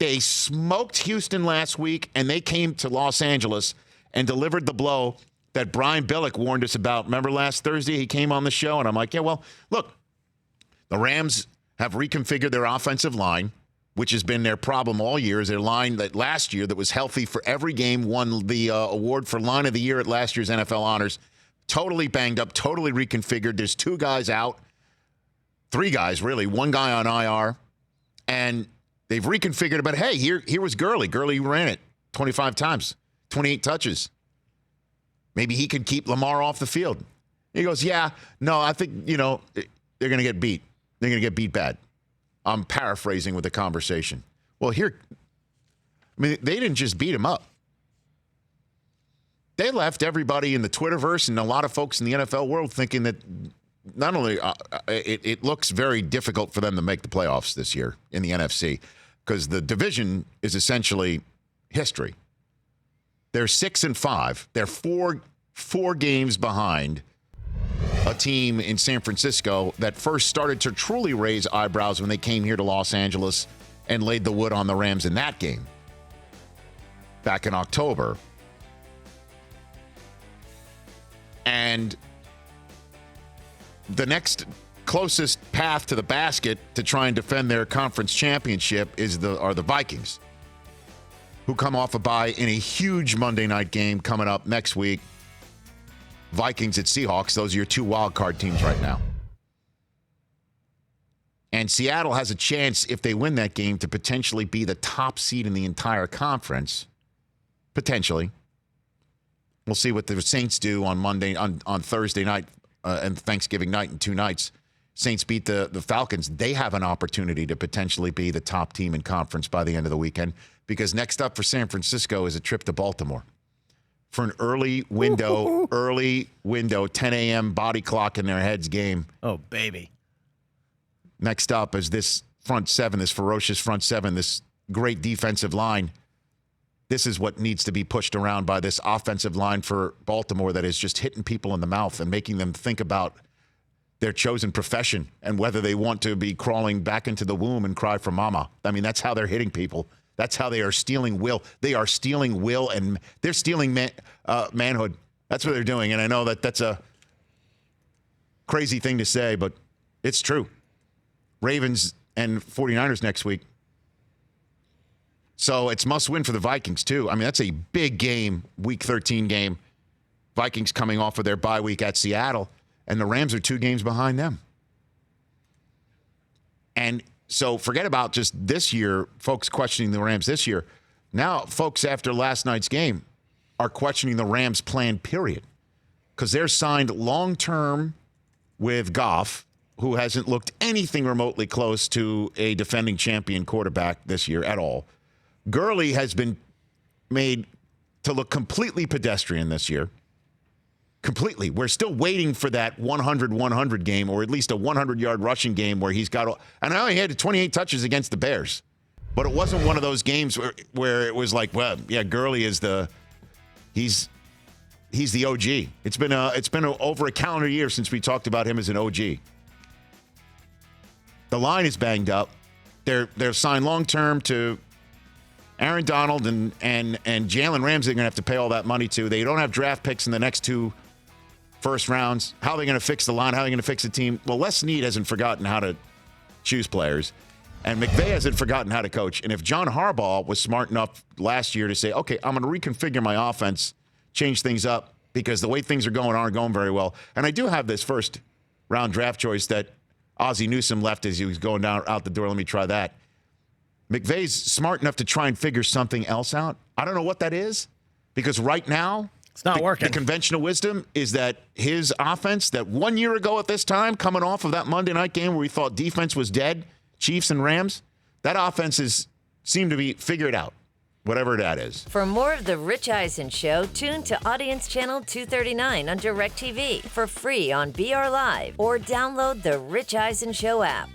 They smoked Houston last week, and they came to Los Angeles and delivered the blow that Brian Billick warned us about. Remember last Thursday he came on the show, and I'm like, yeah, well, look, the Rams have reconfigured their offensive line, which has been their problem all year. Is their line that last year that was healthy for every game won the award for line of the year at last year's NFL Honors. Totally banged up, totally reconfigured. There's 2 guys out, 3 guys really, 1 guy on IR, and they've reconfigured it. But hey, here was Gurley. Gurley ran it 25 times, 28 touches. Maybe he could keep Lamar off the field. He goes, yeah, no, I think, they're going to get beat. They're going to get beat bad. I'm paraphrasing with the conversation. Well, they didn't just beat him up. They left everybody in the Twitterverse and a lot of folks in the NFL world thinking that not only it looks very difficult for them to make the playoffs this year in the NFC because the division is essentially history. They're 6-5. They're four games behind a team in San Francisco that first started to truly raise eyebrows when they came here to Los Angeles and laid the wood on the Rams in that game back in October. And the next closest path to the basket to try and defend their conference championship are the Vikings, who come off a bye in a huge Monday night game coming up next week. Vikings at Seahawks, those are your 2 wild card teams right now. And Seattle has a chance, if they win that game, to potentially be the top seed in the entire conference. Potentially. We'll see what the Saints do on Thursday night and Thanksgiving night in 2 nights. Saints beat the Falcons. They have an opportunity to potentially be the top team in conference by the end of the weekend, because next up for San Francisco is a trip to Baltimore for an early window, 10 a.m. body clock in their heads game. Oh, baby. Next up is this front seven, this ferocious front seven, this great defensive line. This is what needs to be pushed around by this offensive line for Baltimore that is just hitting people in the mouth and making them think about their chosen profession and whether they want to be crawling back into the womb and cry for mama. I mean, that's how they're hitting people. That's how they are stealing will. They are stealing will, and they're stealing manhood. That's what they're doing. And I know that that's a crazy thing to say, but it's true. Ravens and 49ers next week. So it's must win for the Vikings, too. I mean, that's a big game, Week 13 game. Vikings coming off of their bye week at Seattle, and the Rams are 2 games behind them. And so forget about just this year, folks questioning the Rams this year. Now, folks, after last night's game, are questioning the Rams' plan, period. Because they're signed long-term with Goff, who hasn't looked anything remotely close to a defending champion quarterback this year at all. Gurley has been made to look completely pedestrian this year. Completely. We're still waiting for that 100-100 game, or at least a 100-yard rushing game where he's got – and I know he had 28 touches against the Bears. But it wasn't one of those games where it was like, well, yeah, Gurley is he's the OG. It's been over a calendar year since we talked about him as an OG. The line is banged up. They're signed long-term to Aaron Donald and Jalen Ramsey. They're going to have to pay all that money to. They don't have draft picks in the next 2 first rounds. How are they going to fix the line? How are they going to fix the team? Well, Les Snead hasn't forgotten how to choose players, and McVay hasn't forgotten how to coach. And if John Harbaugh was smart enough last year to say, okay, I'm going to reconfigure my offense, change things up, because the way things are going aren't going very well. And I do have this first round draft choice that Ozzie Newsome left as he was going out the door. Let me try that. McVay's smart enough to try and figure something else out. I don't know what that is, because right now, it's not working. The conventional wisdom is that his offense, that 1 year ago at this time, coming off of that Monday night game where we thought defense was dead, Chiefs and Rams, that offense seemed to be figured out, whatever that is. For more of The Rich Eisen Show, tune to Audience Channel 239 on DirecTV for free on BR Live, or download The Rich Eisen Show app.